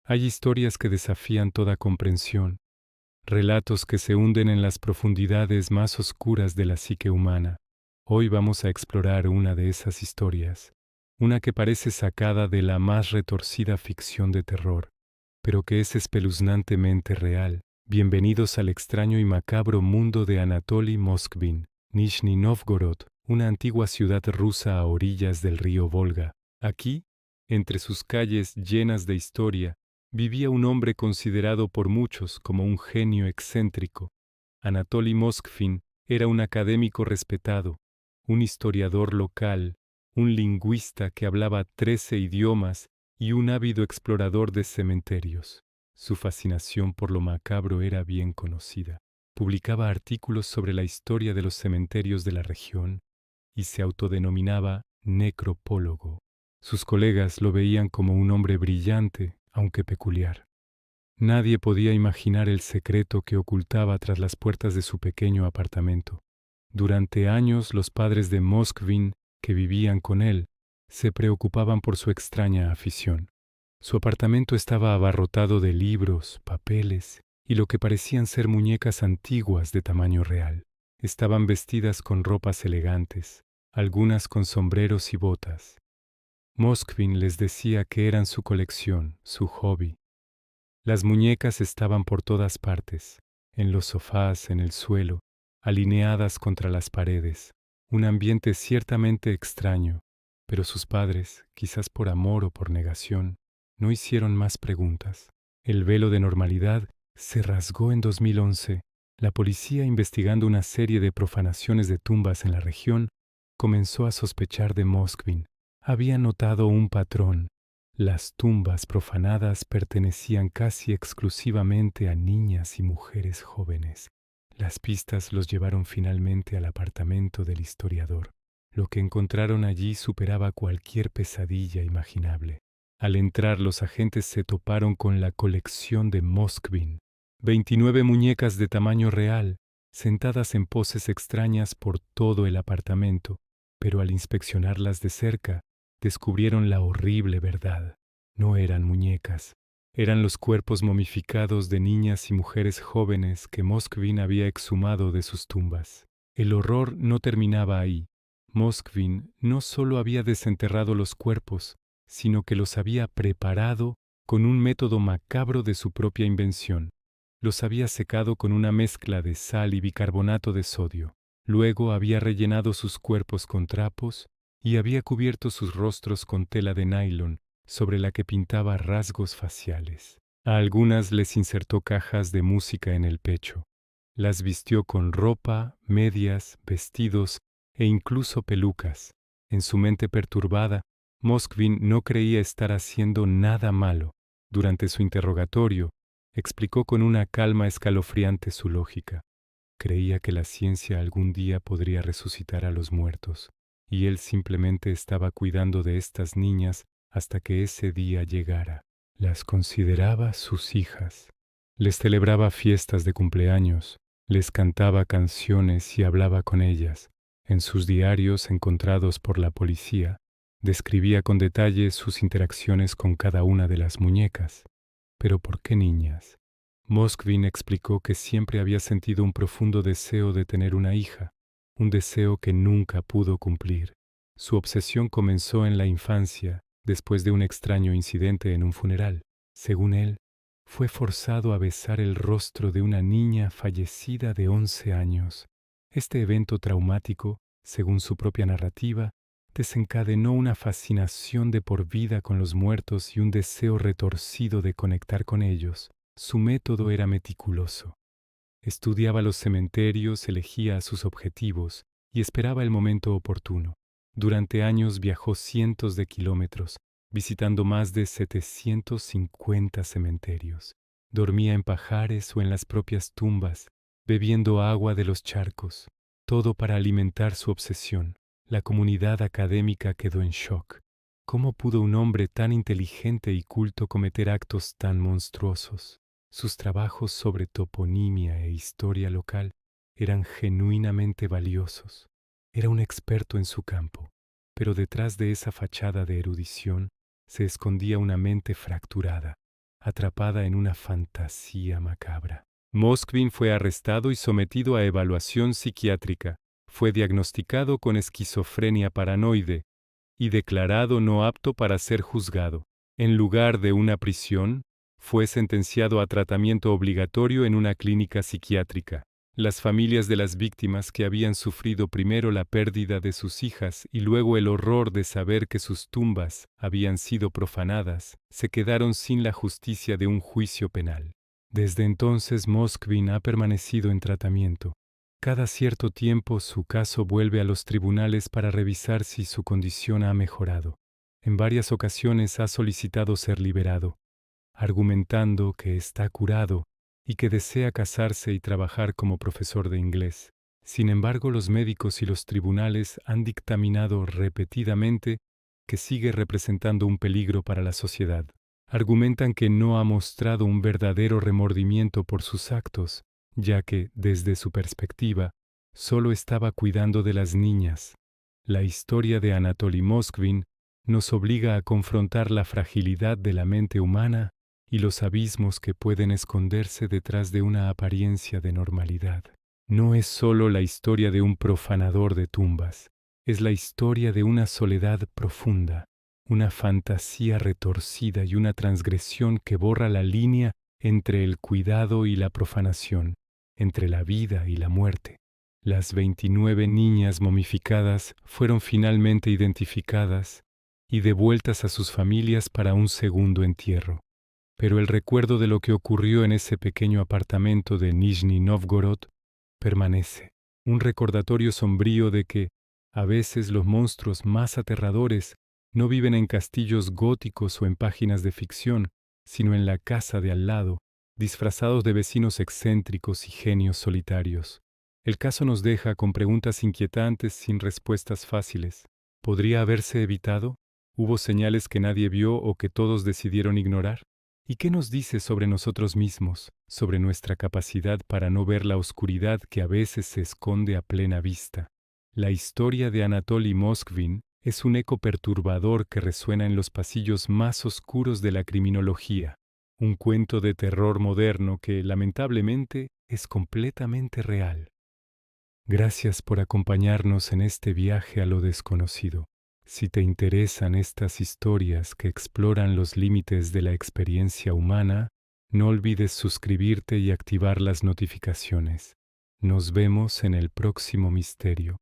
Hay historias que desafían toda comprensión, relatos que se hunden en las profundidades más oscuras de la psique humana. Hoy vamos a explorar una de esas historias, una que parece sacada de la más retorcida ficción de terror, pero que es espeluznantemente real. Bienvenidos al extraño y macabro mundo de Anatoly Moskvin, Nizhny Novgorod, una antigua ciudad rusa a orillas del río Volga. Aquí, entre sus calles llenas de historia, vivía un hombre considerado por muchos como un genio excéntrico. Anatoly Moskvin era un académico respetado, un historiador local, un lingüista que hablaba 13 idiomas y un ávido explorador de cementerios. Su fascinación por lo macabro era bien conocida. Publicaba artículos sobre la historia de los cementerios de la región y se autodenominaba necropólogo. Sus colegas lo veían como un hombre brillante, aunque peculiar. Nadie podía imaginar el secreto que ocultaba tras las puertas de su pequeño apartamento. Durante años los padres de Moskvin, que vivían con él, se preocupaban por su extraña afición. Su apartamento estaba abarrotado de libros, papeles y lo que parecían ser muñecas antiguas de tamaño real. Estaban vestidas con ropas elegantes, algunas con sombreros y botas. Moskvin les decía que eran su colección, su hobby. Las muñecas estaban por todas partes, en los sofás, en el suelo, alineadas contra las paredes. Un ambiente ciertamente extraño, pero sus padres, quizás por amor o por negación, no hicieron más preguntas. El velo de normalidad se rasgó en 2011. La policía, investigando una serie de profanaciones de tumbas en la región, comenzó a sospechar de Moskvin. Había notado un patrón. Las tumbas profanadas pertenecían casi exclusivamente a niñas y mujeres jóvenes. Las pistas los llevaron finalmente al apartamento del historiador. Lo que encontraron allí superaba cualquier pesadilla imaginable. Al entrar, los agentes se toparon con la colección de Moskvin. 29 muñecas de tamaño real, sentadas en poses extrañas por todo el apartamento, pero al inspeccionarlas de cerca, descubrieron la horrible verdad. No eran muñecas, eran los cuerpos momificados de niñas y mujeres jóvenes que Moskvin había exhumado de sus tumbas. El horror no terminaba ahí. Moskvin no solo había desenterrado los cuerpos, sino que los había preparado con un método macabro de su propia invención. Los había secado con una mezcla de sal y bicarbonato de sodio. Luego había rellenado sus cuerpos con trapos y había cubierto sus rostros con tela de nylon, sobre la que pintaba rasgos faciales. A algunas les insertó cajas de música en el pecho. Las vistió con ropa, medias, vestidos e incluso pelucas. En su mente perturbada, Moskvin no creía estar haciendo nada malo. Durante su interrogatorio, explicó con una calma escalofriante su lógica. Creía que la ciencia algún día podría resucitar a los muertos, y él simplemente estaba cuidando de estas niñas hasta que ese día llegara. Las consideraba sus hijas. Les celebraba fiestas de cumpleaños, les cantaba canciones y hablaba con ellas. En sus diarios encontrados por la policía, describía con detalle sus interacciones con cada una de las muñecas. ¿Pero por qué niñas? Moskvin explicó que siempre había sentido un profundo deseo de tener una hija, un deseo que nunca pudo cumplir. Su obsesión comenzó en la infancia, después de un extraño incidente en un funeral. Según él, fue forzado a besar el rostro de una niña fallecida de 11 años. Este evento traumático, según su propia narrativa, desencadenó una fascinación de por vida con los muertos y un deseo retorcido de conectar con ellos. Su método era meticuloso. Estudiaba los cementerios, elegía sus objetivos y esperaba el momento oportuno. Durante años viajó cientos de kilómetros, visitando más de 750 cementerios. Dormía en pajares o en las propias tumbas, bebiendo agua de los charcos, todo para alimentar su obsesión. La comunidad académica quedó en shock. ¿Cómo pudo un hombre tan inteligente y culto cometer actos tan monstruosos? Sus trabajos sobre toponimia e historia local eran genuinamente valiosos. Era un experto en su campo, pero detrás de esa fachada de erudición se escondía una mente fracturada. atrapada en una fantasía macabra. Moskvin fue arrestado y sometido a evaluación psiquiátrica. Fue diagnosticado con esquizofrenia paranoide y declarado no apto para ser juzgado. En lugar de una prisión, fue sentenciado a tratamiento obligatorio en una clínica psiquiátrica. Las familias de las víctimas que habían sufrido primero la pérdida de sus hijas y luego el horror de saber que sus tumbas habían sido profanadas, se quedaron sin la justicia de un juicio penal. Desde entonces Moskvin ha permanecido en tratamiento. Cada cierto tiempo su caso vuelve a los tribunales para revisar si su condición ha mejorado. En varias ocasiones ha solicitado ser liberado, argumentando que está curado y que desea casarse y trabajar como profesor de inglés. Sin embargo, los médicos y los tribunales han dictaminado repetidamente que sigue representando un peligro para la sociedad. Argumentan que no ha mostrado un verdadero remordimiento por sus actos, ya que, desde su perspectiva, solo estaba cuidando de las niñas. La historia de Anatoly Moskvin nos obliga a confrontar la fragilidad de la mente humana y los abismos que pueden esconderse detrás de una apariencia de normalidad. No es solo la historia de un profanador de tumbas, es la historia de una soledad profunda, una fantasía retorcida y una transgresión que borra la línea entre el cuidado y la profanación, entre la vida y la muerte. Las 29 niñas momificadas fueron finalmente identificadas y devueltas a sus familias para un segundo entierro. Pero el recuerdo de lo que ocurrió en ese pequeño apartamento de Nizhny Novgorod permanece, un recordatorio sombrío de que, a veces, los monstruos más aterradores no viven en castillos góticos o en páginas de ficción, sino en la casa de al lado, disfrazados de vecinos excéntricos y genios solitarios. El caso nos deja con preguntas inquietantes sin respuestas fáciles. ¿Podría haberse evitado? ¿Hubo señales que nadie vio o que todos decidieron ignorar? ¿Y qué nos dice sobre nosotros mismos, sobre nuestra capacidad para no ver la oscuridad que a veces se esconde a plena vista? La historia de Anatoly Moskvin es un eco perturbador que resuena en los pasillos más oscuros de la criminología, un cuento de terror moderno que, lamentablemente, es completamente real. Gracias por acompañarnos en este viaje a lo desconocido. Si te interesan estas historias que exploran los límites de la experiencia humana, no olvides suscribirte y activar las notificaciones. Nos vemos en el próximo misterio.